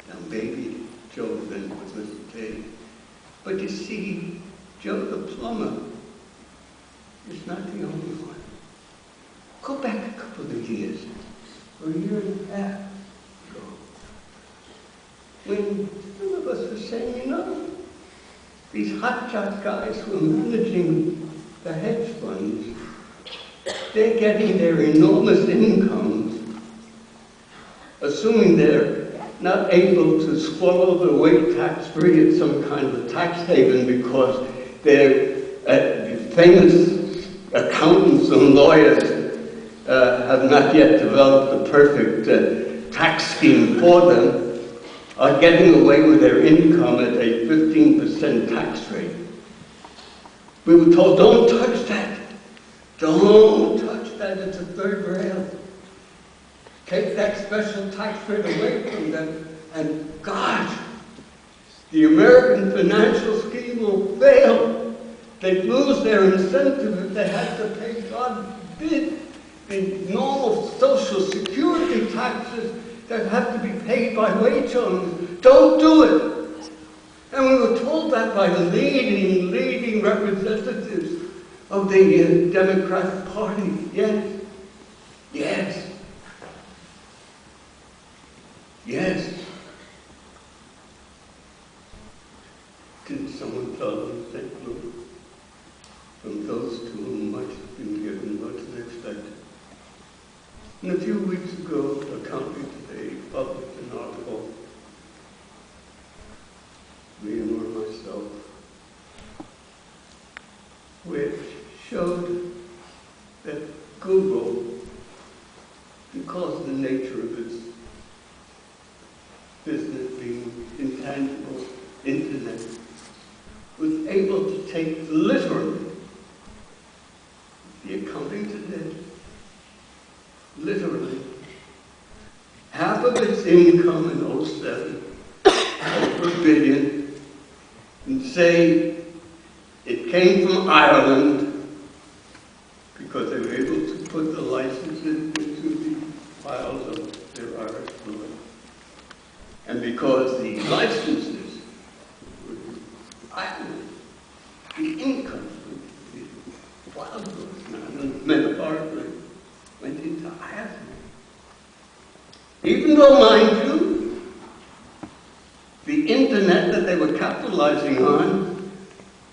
Now maybe Joe then was mistaken. But you see, Joe the plumber is not the only one. Go back a couple of years, or a year and a half ago, when some of us were saying, you know, these hotshot guys who are managing the hedge funds, they're getting their enormous incomes, assuming they're not able to swallow their weight tax-free at some kind of tax haven because they're famous accountants and lawyers have not yet developed the perfect tax scheme for them, are getting away with their income at a 15% tax rate. We were told, don't touch that. Don't touch that, it's a third rail. Take that special tax rate away from them, and gosh, the American financial scheme will fail. They'd lose their incentive if they had to pay, God forbid, the normal Social Security taxes that have to be paid by wage owners. Don't do it. And we were told that by the leading representatives of the Democratic Party. Yes. Yes. Yes. Didn't someone tell them, St. Louis? From those to whom much has been given, much is expected. And a few weeks ago, a County Today published an article, me and myself, which showed that Google, because of the nature of its business being intangible internet, was able to take literally the accounting today, literally half of its income in 07, over $1 billion, and say it came from Ireland because they were able to put the licenses into the files of their Irish fluid. And because the licenses were in Ireland, the income from the file goods, metaphorically, went into Ireland. Even though, mind you, the internet that they were capitalizing on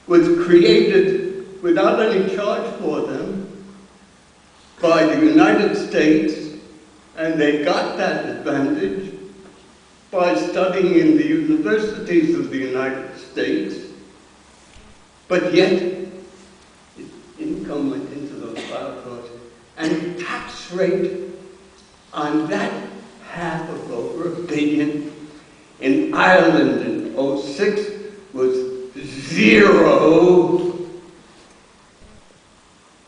was created without any charge for them by the United States, and they got that advantage by studying in the universities of the United States, but yet its income went into those file costs, and the tax rate on that half of over $1 billion in Ireland in 06 was 0,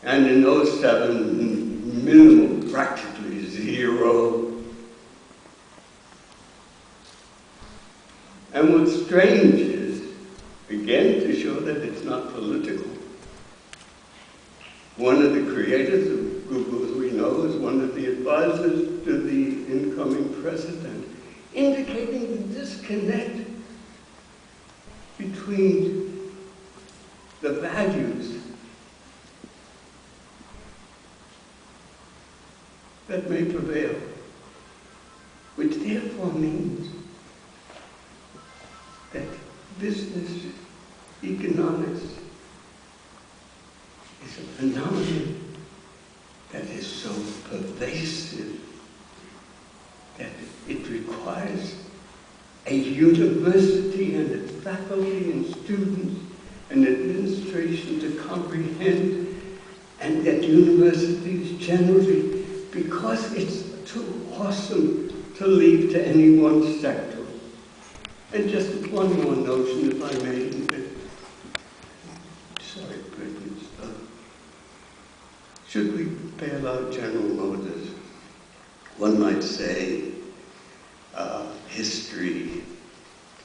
and in 07 minimal, practically 0. And what's strange is, again, to show that it's not political, one of the creators of Google, as we know, is one of the advisors to the incoming president, indicating the disconnect between the values that may prevail, which therefore means that business economics is a phenomenon that is so pervasive that it requires a university and its faculty and students and administration to comprehend, and that universities generally, because it's too awesome to leave to any one sector. And just one more notion, if I may. Sorry, goodness. Should we bail out General Motors? One might say history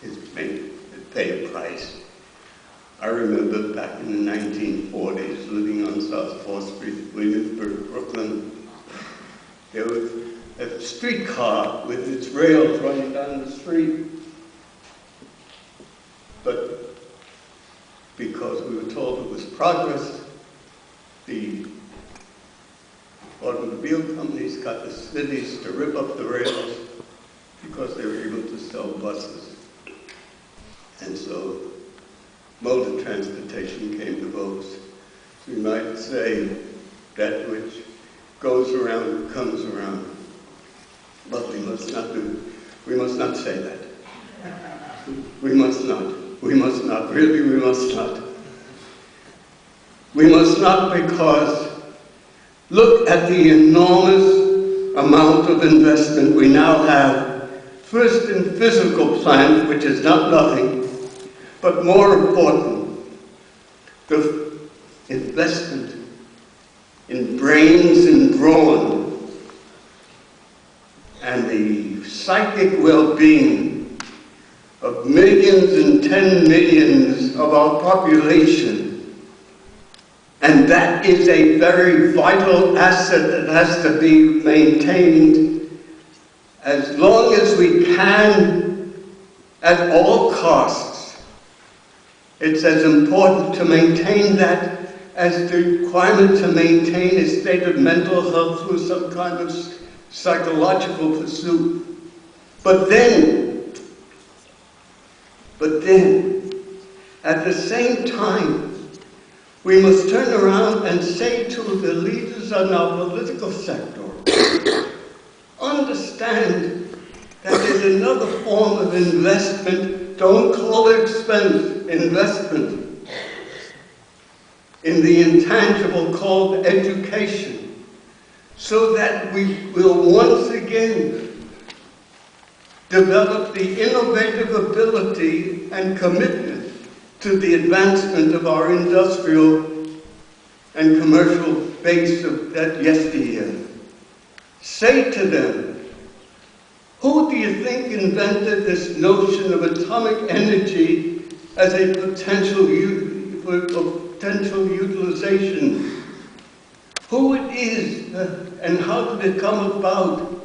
is made to pay a price. I remember back in the 1940s, living on South 4th Street, Williamsburg, Brooklyn, there was a streetcar with its rails running down the street. But because we were told it was progress, the automobile companies got the cities to rip up the rails because they were able to sell buses. And so mode of transportation came to vogue. So we might say that which goes around comes around. But we must not say that. We must not, really we must not. We must not, because look at the enormous amount of investment we now have, first in physical plant, which is not nothing, but more important, the investment in brains and brawn, and the psychic well-being of millions and 10 millions of our population. And that is a very vital asset that has to be maintained as long as we can, at all costs. It's as important to maintain that as the requirement to maintain a state of mental health through some kind of psychological pursuit. But then, at the same time, we must turn around and say to the leaders in our political sector, understand that there's another form of investment, don't call it expense, investment, in the intangible called education, so that we will once again develop the innovative ability and commitment to the advancement of our industrial and commercial base of that yesteryear. Say to them, who do you think invented this notion of atomic energy as a potential utilization? Who it is, and how did it come about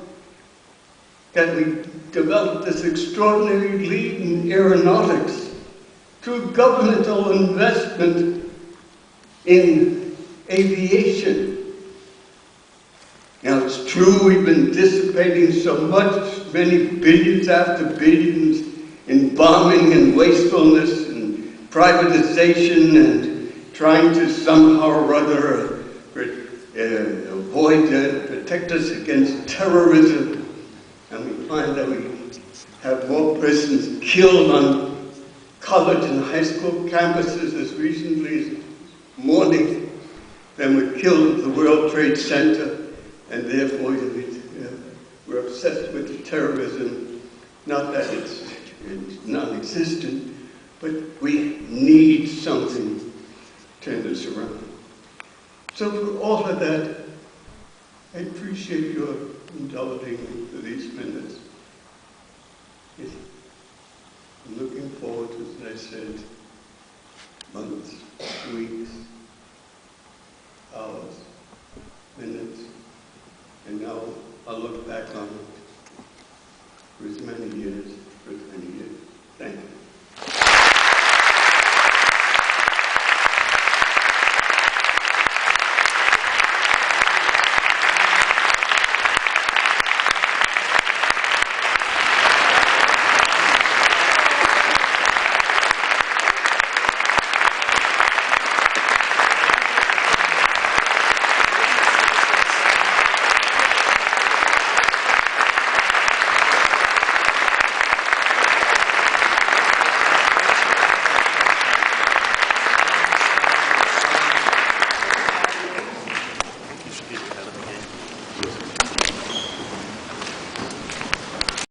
that we developed this extraordinary lead in aeronautics through governmental investment in aviation? Now, it's true we've been dissipating so much, many billions after billions, in bombing and wastefulness and privatization and trying to somehow or other protect us against terrorism. And we find that we have more persons killed on college and high school campuses as recently as morning than were killed at the World Trade Center, and therefore we're obsessed with the terrorism. Not that it's non-existent, but we need something to turn this around. So for all of that, I appreciate your indulging me for these minutes. I'm looking forward to, as I said, months, weeks,